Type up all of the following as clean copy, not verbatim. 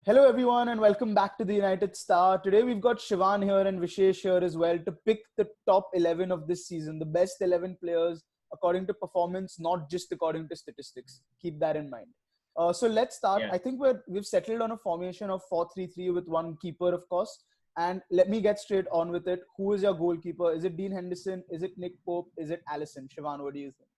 Hello, everyone, and welcome back to the United Star. Today, we've got Shivan here and Vishesh here as well to pick the top 11 of this season, the best 11 players according to performance, not just according to statistics. Keep that in mind. So let's start. Yeah, I think we've settled on a formation of 4-3-3 with one keeper, of course. And let me get straight on with it. Who is your goalkeeper? Is it Dean Henderson? Is it Nick Pope? Is it Allison? Shivan, what do you think?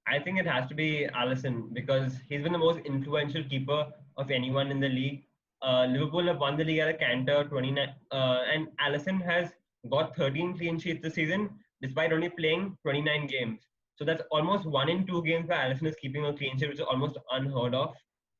I think it has to be Allison because he's been the most influential keeper of anyone in the league. Liverpool have won the league at a canter, 29, and Allison has got 13 clean sheets this season despite only playing 29 games. So that's almost 1 in 2 games where Allison is keeping a clean sheet, which is almost unheard of.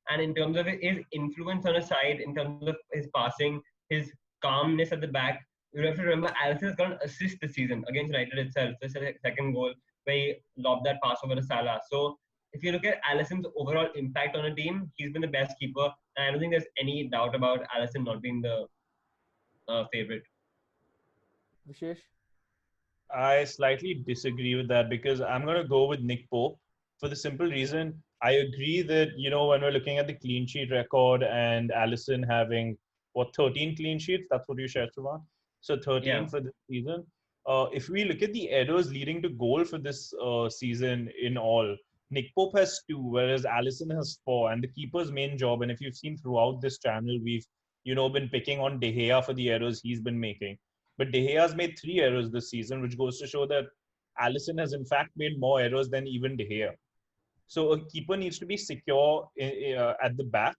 And in terms of his influence on his side, in terms of his passing, his calmness at the back, you have to remember Allison has got an assist this season against United itself. This is the second goal where he lobbed that pass over to Salah. So if you look at Allison's overall impact on a team, he's been the best keeper. And I don't think there's any doubt about Allison not being the favorite. Vishesh? I slightly disagree with that because I'm going to go with Nick Pope for the simple reason I agree that, when we're looking at the clean sheet record and Allison having, 13 clean sheets, that's what you shared, Siobhan. So 13 Yeah. for this season. If we look at the errors leading to goal for this season in all, Nick Pope has 2, whereas Allison has 4. And the keeper's main job, and if you've seen throughout this channel, we've, been picking on De Gea for the errors he's been making. But De Gea's made 3 errors this season, which goes to show that Allison has in fact made more errors than even De Gea. So a keeper needs to be secure at the back.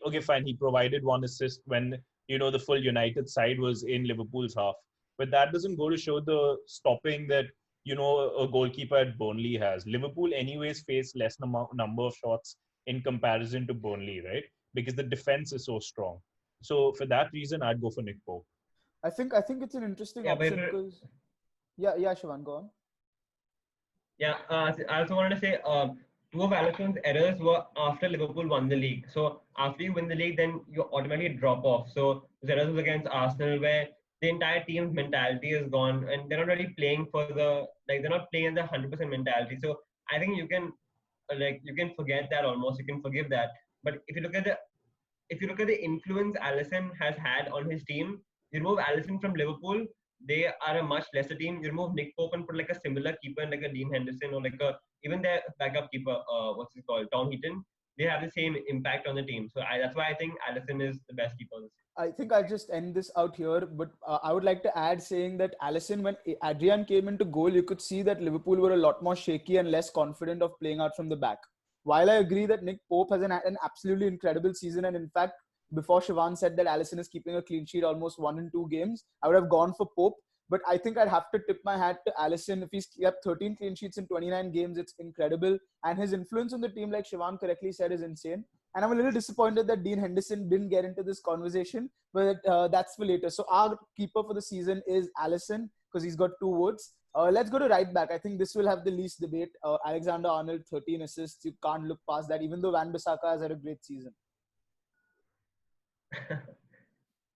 Okay, fine. He provided 1 assist when the full United side was in Liverpool's half, but that doesn't go to show the stopping that a goalkeeper at Burnley has. Liverpool anyways face less number of shots in comparison to Burnley, right? Because the defense is so strong. So for that reason, I'd go for Nick Pope. I think it's an interesting Yeah, but option because yeah, Shivan, go on. I also wanted to say two of Alisson's errors were after Liverpool won the league. So after you win the league, then you automatically drop off. So his errors was against Arsenal, where the entire team's mentality is gone, and they're not really playing for they're not playing in the 100% mentality. So I think you can you can forget that almost. You can forgive that. But if you look at the influence Allison has had on his team, you remove Allison from Liverpool, they are a much lesser team. You remove Nick Pope and put like a similar keeper like a Dean Henderson or even their backup keeper, what's it called, Tom Heaton. They have the same impact on the team. So that's why I think Allison is the best keeper. I think I'll just end this out here, but I would like to add saying that Allison, when Adrian came into goal, you could see that Liverpool were a lot more shaky and less confident of playing out from the back. While I agree that Nick Pope has an absolutely incredible season, and in fact, before Shivan said that Allison is keeping a clean sheet almost 1 in 2 games, I would have gone for Pope. But I think I'd have to tip my hat to Allison. If he's kept 13 clean sheets in 29 games, it's incredible. And his influence on the team, like Shivan correctly said, is insane. And I'm a little disappointed that Dean Henderson didn't get into this conversation, but that's for later. So our keeper for the season is Allison because he's got 2 votes. Let's go to right back. I think this will have the least debate. Alexander-Arnold, 13 assists. You can't look past that, even though Wan-Bissaka has had a great season.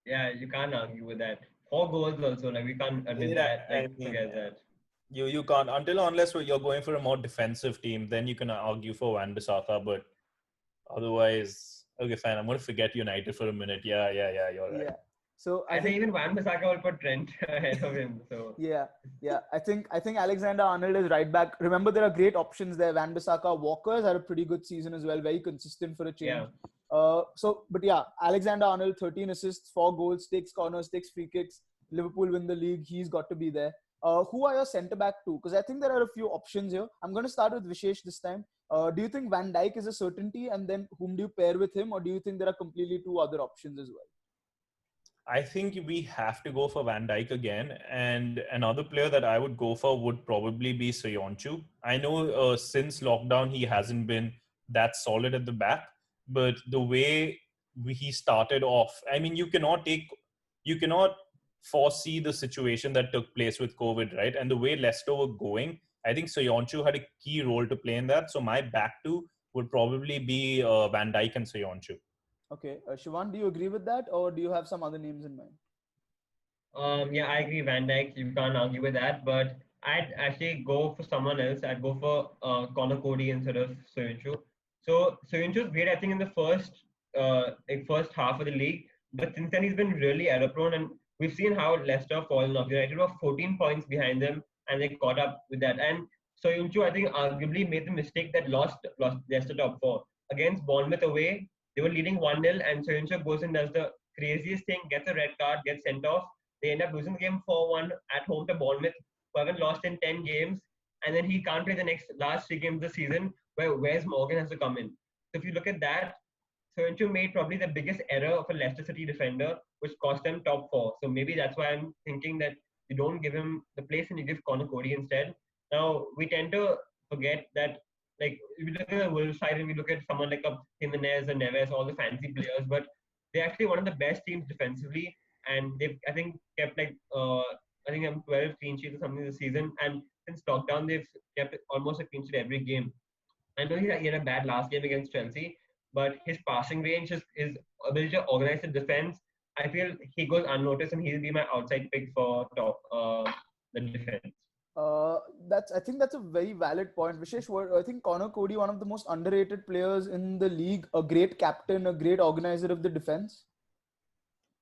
Yeah, you can't argue with that. 4 goals also, we can't admit that, forget that. You can't unless you're going for a more defensive team, then you can argue for Wan-Bissaka, but otherwise, okay, fine. I'm going to forget United for a minute. Yeah, you're right. Yeah. So I think even Wan-Bissaka will put Trent ahead of him. So yeah. I think Alexander-Arnold is right back. Remember, there are great options there. Wan-Bissaka, Walker's had a pretty good season as well. Very consistent for a change. yeah. Alexander-Arnold, 13 assists, 4 goals, takes corners, takes free kicks. Liverpool win the league. He's got to be there. Who are your centre back two? Because I think there are a few options here. I'm going to start with Vishesh this time. Do you think Van Dijk is a certainty, and then whom do you pair with him, or do you think there are completely 2 other options as well? I think we have to go for Van Dijk again. And another player that I would go for would probably be Soyuncu. I know since lockdown, he hasn't been that solid at the back. But the way he started off, I mean, you cannot foresee the situation that took place with COVID, right? And the way Leicester were going, I think Soyuncu had a key role to play in that. So my back two would probably be Van Dijk and Soyuncu. Okay. Shivan, do you agree with that, or do you have some other names in mind? Yeah, I agree. Van Dijk, you can't argue with that. But I'd actually go for someone else. I'd go for Connor Cody instead of Soyuncu. So Soyuncu is great, I think, in the first like first half of the league, but since then he's been really error prone, and we've seen how Leicester fallen off. United were 14 points behind them, and they caught up with that. And Soyuncu, I think, arguably made the mistake that lost Leicester top four against Bournemouth away. They were leading 1-0, and Soyuncu goes and does the craziest thing, gets a red card, gets sent off. They end up losing the game 4-1 at home to Bournemouth, who haven't lost in 10 games. And then he can't play the last 3 games of the season, where Wes Morgan has to come in. So if you look at that, Soyuncu made probably the biggest error of a Leicester City defender, which cost them top four. So maybe that's why I'm thinking that you don't give him the place and you give Conor Cody instead. Now, we tend to forget that, like, if you look at the Wolves side and we look at someone like a Jimenez and Neves, all the fancy players, but they're actually one of the best teams defensively. And they've, I think, kept I think I'm 12 clean sheets or something this season. And since lockdown, they've kept almost a clean sheet every game. I know he had a bad last game against Chelsea, but his passing range, his ability to organize the defense, I feel he goes unnoticed, and he'll be my outside pick for the defense. I think that's a very valid point, Vishesh. I think Conor Cody, one of the most underrated players in the league, a great captain, a great organizer of the defense.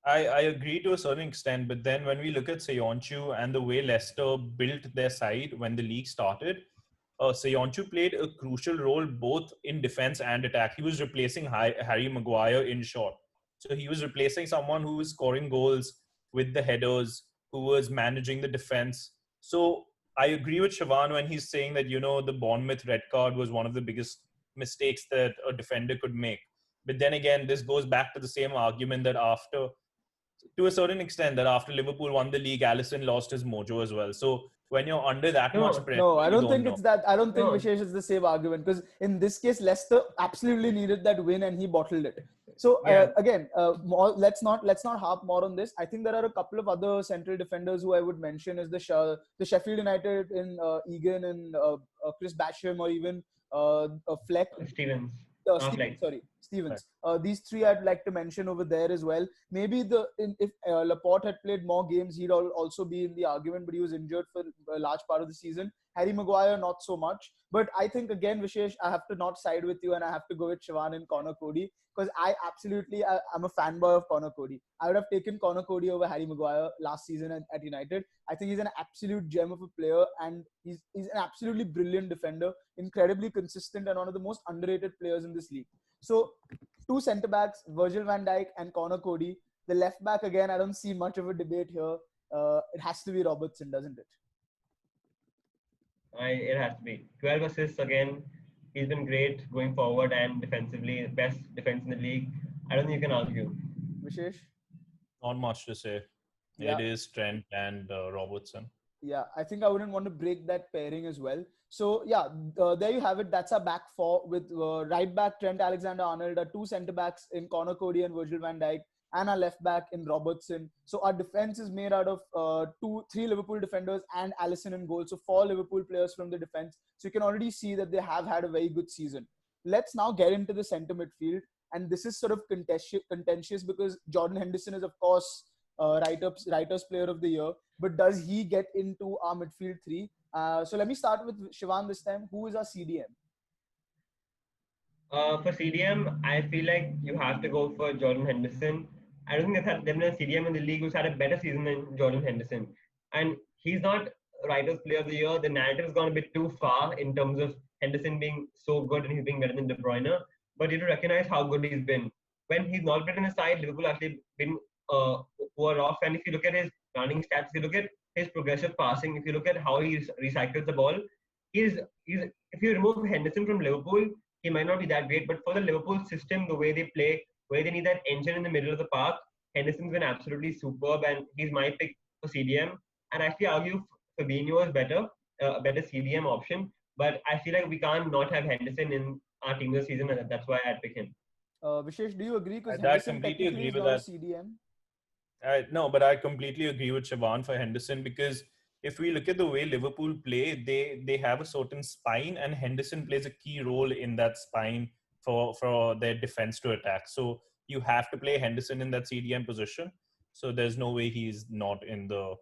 I agree to a certain extent, but then when we look at Soyuncu and the way Leicester built their side when the league started, Soyuncu played a crucial role both in defense and attack. He was replacing Harry Maguire in short. So he was replacing someone who was scoring goals with the headers, who was managing the defense. So I agree with Siobhan when he's saying that, the Bournemouth red card was one of the biggest mistakes that a defender could make. But then again, this goes back to the same argument that to a certain extent, that after Liverpool won the league, Alisson lost his mojo as well. So when you're under that much pressure, no, I don't think know. it's that. I don't think Vishesh is the same argument, because in this case, Leicester absolutely needed that win and he bottled it. So again, let's not harp more on this. I think there are a couple of other central defenders who I would mention is the Sheffield United in Egan and Chris Basham, or even Fleck. Stevens. Stevens. These three I'd like to mention over there as well. Maybe if Laporte had played more games, he'd also be in the argument, but he was injured for a large part of the season. Harry Maguire, not so much. But I think, again, Vishesh, I have to not side with you, and I have to go with Siobhan and Conor Cody, because I'm a fanboy of Conor Cody. I would have taken Conor Cody over Harry Maguire last season at United. I think he's an absolute gem of a player, and he's an absolutely brilliant defender, incredibly consistent, and one of the most underrated players in this league. So, two centre-backs, Virgil van Dijk and Conor Cody. The left-back, again, I don't see much of a debate here. It has to be Robertson, doesn't it? It has to be. 12 assists again. He's been great going forward and defensively. Best defense in the league. I don't think you can argue. Vishesh? Not much to say. Yeah. It is Trent and Robertson. Yeah, I think I wouldn't want to break that pairing as well. So, there you have it. That's our back four with right back Trent Alexander-Arnold, our two centre-backs in Conor Cody and Virgil van Dijk, and our left back in Robertson. So our defense is made out of three Liverpool defenders and Alisson in goal. So 4 Liverpool players from the defense. So you can already see that they have had a very good season. Let's now get into the centre midfield. And this is sort of contentious because Jordan Henderson is, of course, Writers Player of the Year. But does he get into our midfield three? So let me start with Siobhan this time. Who is our CDM? For CDM, I feel like you have to go for Jordan Henderson. I don't think there's been a CDM in the league who's had a better season than Jordan Henderson. And he's not Writers Player of the Year. The narrative has gone a bit too far in terms of Henderson being so good and he's being better than De Bruyne. But you have to recognize how good he's been. When he's not been in the side, Liverpool actually been poor off. And if you look at his running stats, if you look at his progressive passing, if you look at how he recycles the ball, he's if you remove Henderson from Liverpool, he might not be that great. But for the Liverpool system, the way they play, where they need that engine in the middle of the park, Henderson's been absolutely superb, and he's my pick for CDM. And I actually argue Fabinho is better, a better CDM option. But I feel like we can't not have Henderson in our team this season, and that's why I'd pick him. Vishesh, do you agree? Because I completely agree with that. CDM. No, but I completely agree with Siobhan for Henderson, because if we look at the way Liverpool play, they have a certain spine, and Henderson plays a key role in that spine for their defense to attack. So you have to play Henderson in that CDM position. So there's no way he's not in the...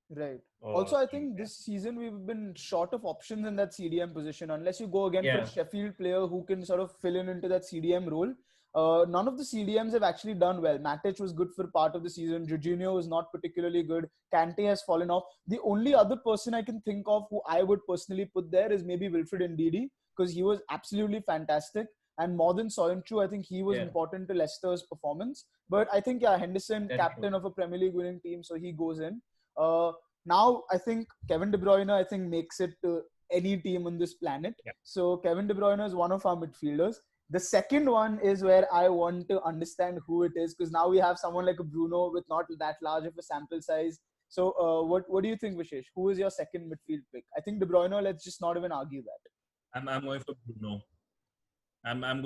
Right. Also, I think this season we've been short of options in that CDM position, unless you go again for a Sheffield player who can sort of fill into that CDM role. none of the CDMs have actually done well. Matic was good for part of the season. Jorginho was not particularly good. Kante has fallen off. The only other person I can think of who I would personally put there is maybe Wilfred Ndidi, because he was absolutely fantastic. And more than Soyuncu, I think he was important to Leicester's performance. But I think, Henderson, That's captain true. of a Premier League winning team, so he goes in. Now, I think Kevin De Bruyne, I think, makes it to any team on this planet. Yeah. So Kevin De Bruyne is one of our midfielders. The second one is where I want to understand who it is, because now we have someone like a Bruno with not that large of a sample size. So what do you think, Vishesh? Who is your second midfield pick? I think De Bruyne, let's just not even argue that. I'm going for Bruno. I'm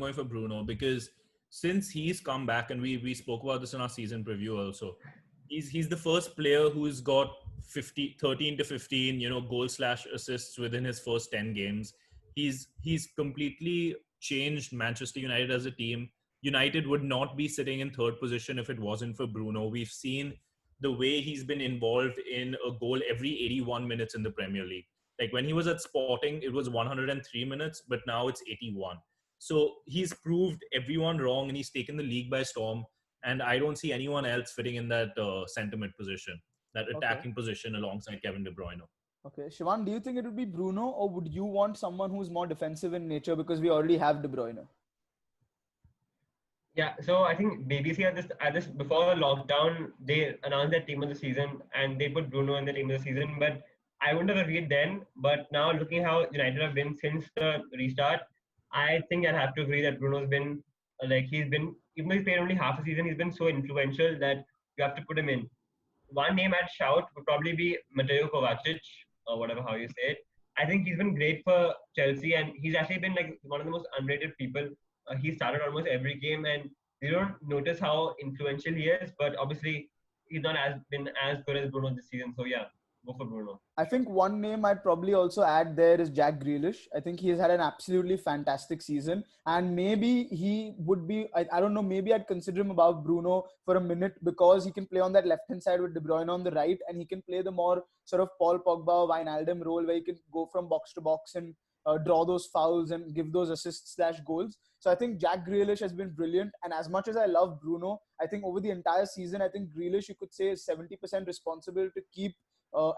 going for Bruno because since he's come back, and we spoke about this in our season preview also, he's the first player who's got 13 to 15 goal slash assists within his first 10 games. He's completely changed Manchester United as a team. United would not be sitting in third position if it wasn't for Bruno. We've seen the way he's been involved in a goal every 81 minutes in the Premier League. Like when he was at Sporting, it was 103 minutes, but now it's 81. So he's proved everyone wrong, and he's taken the league by storm. And I don't see anyone else fitting in that centre mid position, that attacking position alongside Kevin De Bruyne. Okay, Shivan, do you think it would be Bruno, or would you want someone who's more defensive in nature, because we already have De Bruyne? Yeah, so I think BBC at this before lockdown they announced their team of the season and they put Bruno in the team of the season, but I wouldn't have agreed then. But now looking how United have been since the restart, I think I'd have to agree that Bruno's been he's been, even though he's played only half a season, he's been so influential that you have to put him in. One name I'd shout would probably be Mateo Kovacic, or whatever how you say it. I think he's been great for Chelsea, and he's actually been like one of the most underrated people. He started almost every game, and you don't notice how influential he is. But obviously, he's not as been as good as Bruno this season. So yeah, go for Bruno. I think one name I'd probably also add there is Jack Grealish. I think he's had an absolutely fantastic season, and maybe he would be, I don't know, maybe I'd consider him above Bruno for a minute, because he can play on that left-hand side with De Bruyne on the right, and he can play the more sort of Paul Pogba, Wijnaldum role, where he can go from box to box and draw those fouls and give those assists / goals. So I think Jack Grealish has been brilliant. And as much as I love Bruno, I think over the entire season, I think Grealish, you could say, is 70% responsible to keep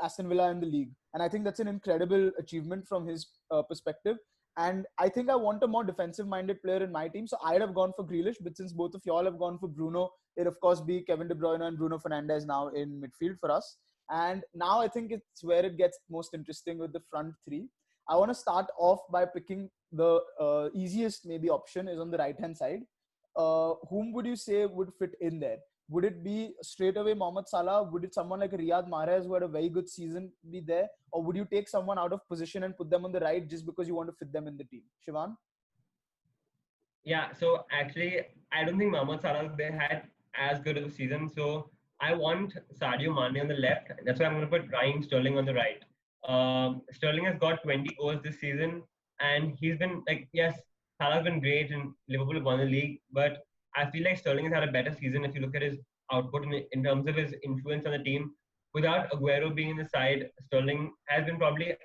Aston Villa in the league. And I think that's an incredible achievement from his perspective. And I think I want a more defensive-minded player in my team. So I'd have gone for Grealish. But since both of y'all have gone for Bruno, it'd of course be Kevin De Bruyne and Bruno Fernandes now in midfield for us. And now I think it's where it gets most interesting with the front three. I want to start off by picking the easiest maybe option is on the right-hand side. Whom would you say would fit in there? Would it be straight away Mohamed Salah? Would it someone like Riyad Mahrez, who had a very good season, be there? Or would you take someone out of position and put them on the right just because you want to fit them in the team? Shivan? Yeah, so actually, I don't think Mohamed Salah they had as good of a season. So I want Sadio Mane on the left. That's why I'm going to put Raheem Sterling on the right. Sterling has got 20 goals this season, and he's been like, yes, Salah's been great, and Liverpool have won the league, but I feel like Sterling has had a better season if you look at his output in terms of his influence on the team. Without Aguero being in the side, Sterling has been probably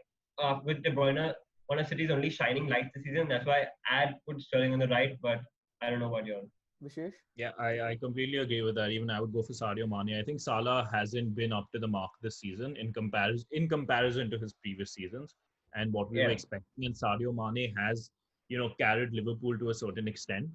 with De Bruyne one of City's only shining lights this season. That's why I'd put Sterling on the right, but I don't know what you're. Vishesh? Yeah, I completely agree with that. Even I would go for Sadio Mane. I think Salah hasn't been up to the mark this season in comparison to his previous seasons and what we were Yeah. expecting. And Sadio Mane has, carried Liverpool to a certain extent.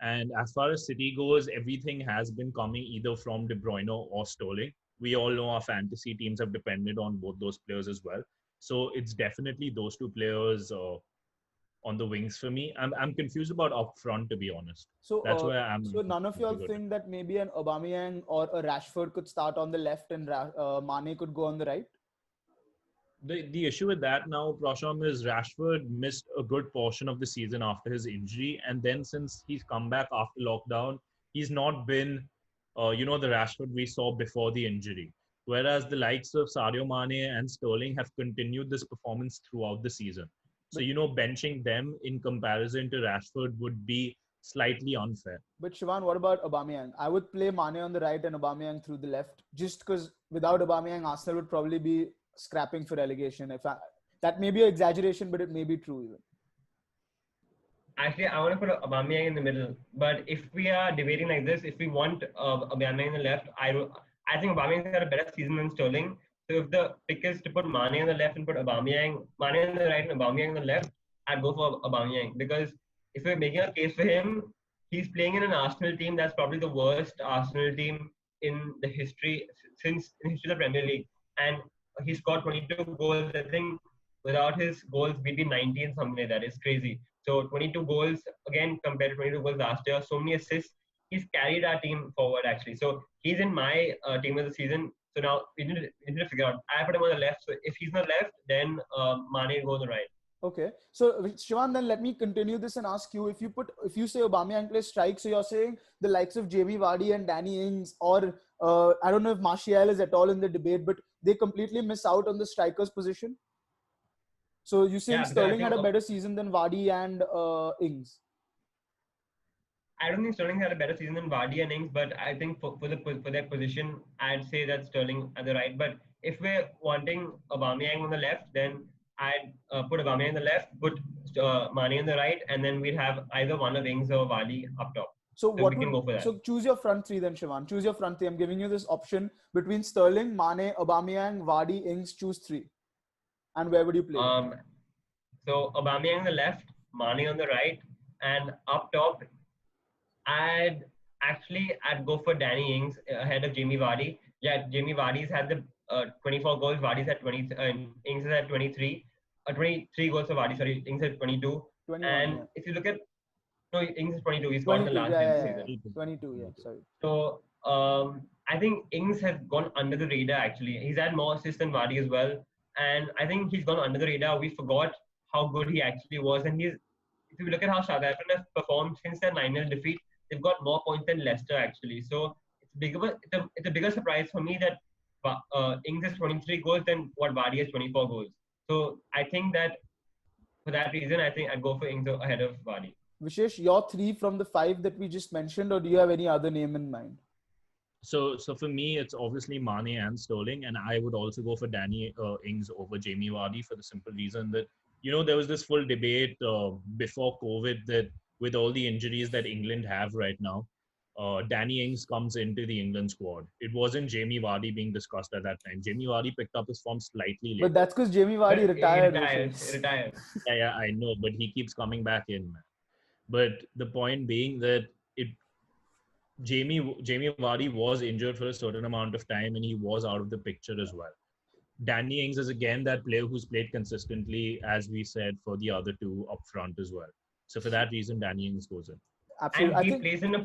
And as far as City goes, everything has been coming either from De Bruyne or Sterling. We all know our fantasy teams have depended on both those players as well. So it's definitely those two players on the wings for me. I'm confused about up front, to be honest. So, That's where I'm. so none of y'all think that maybe an Aubameyang or a Rashford could start on the left and Mane could go on the right? The issue with that now, Prasham, is Rashford missed a good portion of the season after his injury, and then since he's come back after lockdown, he's not been, the Rashford we saw before the injury. Whereas the likes of Sadio Mane and Sterling have continued this performance throughout the season. So, benching them in comparison to Rashford would be slightly unfair. But Shivan, what about Aubameyang? I would play Mane on the right and Aubameyang through the left, just because without Aubameyang, Arsenal would probably be scrapping for relegation. That may be an exaggeration, but it may be true even. Actually, I want to put Aubameyang in the middle. But if we are debating like this, if we want Aubameyang in the left, I think Aubameyang's had a better season than Sterling. So if the pick is to put Mane on the left and put Mane on the right and Aubameyang on the left, I'd go for Aubameyang because if we're making a case for him, he's playing in an Arsenal team that's probably the worst Arsenal team in the history since in history of the Premier League, and he scored 22 goals. I think without his goals, we'd be 90 and something like that. It's crazy. So 22 goals again compared to 22 goals last year. So many assists. He's carried our team forward actually. So he's in my team of the season. So now we need to figure out. I put him on the left. So if he's on the left, then Mane will go on the right. Okay, so Shivan, then let me continue this and ask you: if you say Aubameyang plays strike, so you're saying the likes of Jamie Vardy and Danny Ings, or I don't know if Martial is at all in the debate, but they completely miss out on the striker's position. So you're saying Yeah, because I Sterling had think a better season than Vardy and Ings? I don't think Sterling had a better season than Vardy and Ings, but I think for their position, I'd say that Sterling at the right. But if we're wanting Aubameyang on the left, then I'd put Aubameyang on the left, put Mane on the right, and then we'd have either one of Ings or Vardy up top. So So we can go for that. so choose your front three then, Shivan. Choose your front three. I'm giving you this option between Sterling, Mane, Aubameyang, Vardy, Ings. Choose three. And where would you play? So Aubameyang on the left, Mane on the right, and up top, I'd go for Danny Ings ahead of Jamie Vardy. Yeah, Jamie Vardy's had the 24 goals. Vardy's had 20. Ings has had 23. 23 goals for Vardy. Sorry, Ings had 22. 21. And Yeah. if you look at Ings is 22. He scored in the 22. last Yeah, game of yeah, the yeah, season. yeah. 22. Yeah. Sorry. So I think Ings has gone under the radar actually. He's had more assists than Vardy as well, and I think he's gone under the radar. We forgot how good he actually was, and if you look at how Southampton has performed since their 9-0 defeat, they've got more points than Leicester actually. So it's a bigger surprise for me that Ings has 23 goals than what Vardy has 24 goals. So I think that for that reason, I think I'd go for Ings ahead of Vardy. Vishesh, your three from the five that we just mentioned, or do you have any other name in mind? So for me, it's obviously Mane and Sterling, and I would also go for Danny Ings over Jamie Vardy for the simple reason that there was this full debate before COVID that with all the injuries that England have right now, Danny Ings comes into the England squad. It wasn't Jamie Vardy being discussed at that time. Jamie Vardy picked up his form slightly later. But that's because Jamie Vardy retired. He retired. Yeah, I know, but he keeps coming back in, man. But the point being that Jamie Vardy was injured for a certain amount of time and he was out of the picture as well. Danny Ings is again that player who's played consistently, as we said, for the other two up front as well. So for that reason, Danny Ings goes in. Absolutely. And he plays in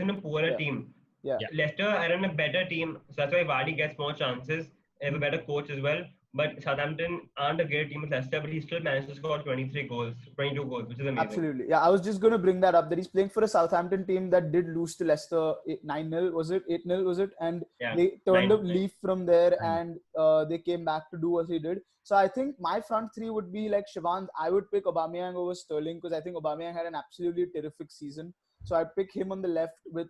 a poorer team. Yeah. Leicester are in a better team, so that's why Vardy gets more chances. They have a better coach as well. But Southampton aren't a great team with Leicester, but he still managed to score 22 goals, which is amazing. Absolutely. Yeah, I was just going to bring that up, that he's playing for a Southampton team that did lose to Leicester 9-0, was it? 8-0, was it? And they turned a leaf from there and they came back to do what he did. So I think my front three would be like Shivan's. I would pick Aubameyang over Sterling because I think Aubameyang had an absolutely terrific season. So I'd pick him on the left with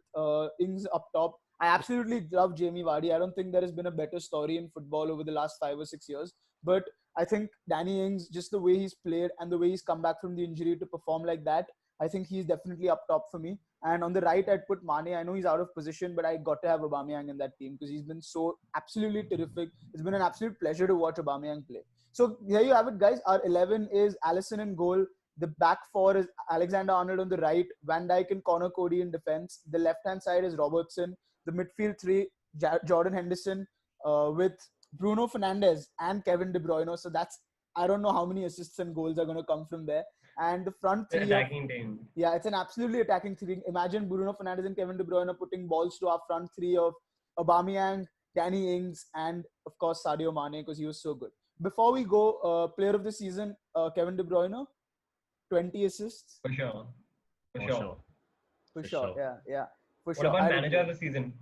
Ings up top. I absolutely love Jamie Vardy. I don't think there has been a better story in football over the last 5 or 6 years. But I think Danny Ings, just the way he's played and the way he's come back from the injury to perform like that, I think he's definitely up top for me. And on the right, I'd put Mane. I know he's out of position, but I got to have Aubameyang in that team because he's been so absolutely terrific. It's been an absolute pleasure to watch Aubameyang play. So there you have it, guys. Our 11 is Alisson in goal. The back four is Alexander-Arnold on the right, Van Dijk and Connor Cody in defense. The left-hand side is Robertson. The midfield three, Jordan Henderson with Bruno Fernandes and Kevin De Bruyne. So I don't know how many assists and goals are going to come from there. And the front three. Attacking team. Yeah, it's an absolutely attacking three. Imagine Bruno Fernandes and Kevin De Bruyne putting balls to our front three of Aubameyang, Danny Ings, and of course Sadio Mane because he was so good. Before we go, player of the season, Kevin De Bruyne, 20 assists. For sure. For sure. Yeah. For what sure. about manager of the season?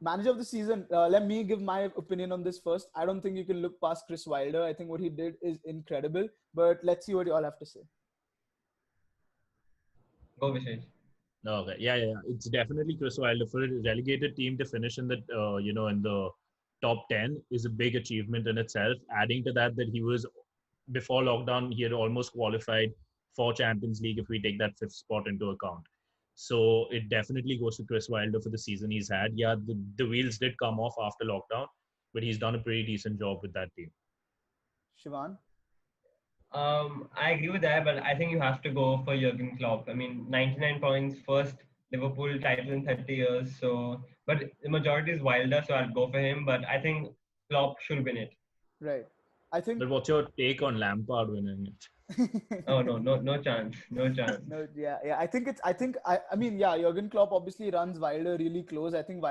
Manager of the season, let me give my opinion on this first. I don't think you can look past Chris Wilder. I think what he did is incredible. But let's see what you all have to say. Go, Vishesh. Okay. Yeah. It's definitely Chris Wilder. For a relegated team to finish in the in the top 10 is a big achievement in itself. Adding to that he was before lockdown, he had almost qualified for Champions League if we take that fifth spot into account. So it definitely goes to Chris Wilder for the season he's had. Yeah, the wheels did come off after lockdown, but he's done a pretty decent job with that team. Shivan? I agree with that, but I think you have to go for Jurgen Klopp. I mean, 99 points, first Liverpool title in 30 years. So, but the majority is Wilder, so I'll go for him. But I think Klopp should win it. Right. I think But what's your take on Lampard winning it? Oh no, no chance, no chance. No, yeah. I mean, yeah, Jurgen Klopp obviously runs Wilder really close. I think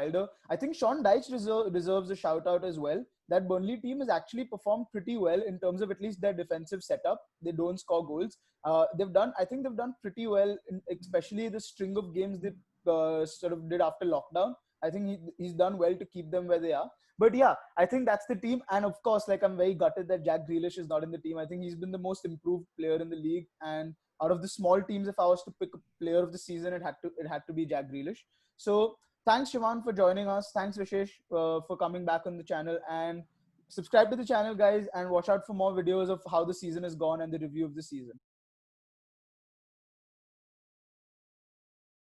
Sean Dyche deserves a shout out as well. That Burnley team has actually performed pretty well in terms of at least their defensive setup. They don't score goals. I think they've done pretty well, especially the string of games they sort of did after lockdown. I think he's done well to keep them where they are. But yeah, I think that's the team. And of course, like, I'm very gutted that Jack Grealish is not in the team. I think he's been the most improved player in the league. And out of the small teams, if I was to pick a player of the season, it had to be Jack Grealish. So thanks, Shivan, for joining us. Thanks, Vishesh, for coming back on the channel. And subscribe to the channel, guys, and watch out for more videos of how the season has gone and the review of the season.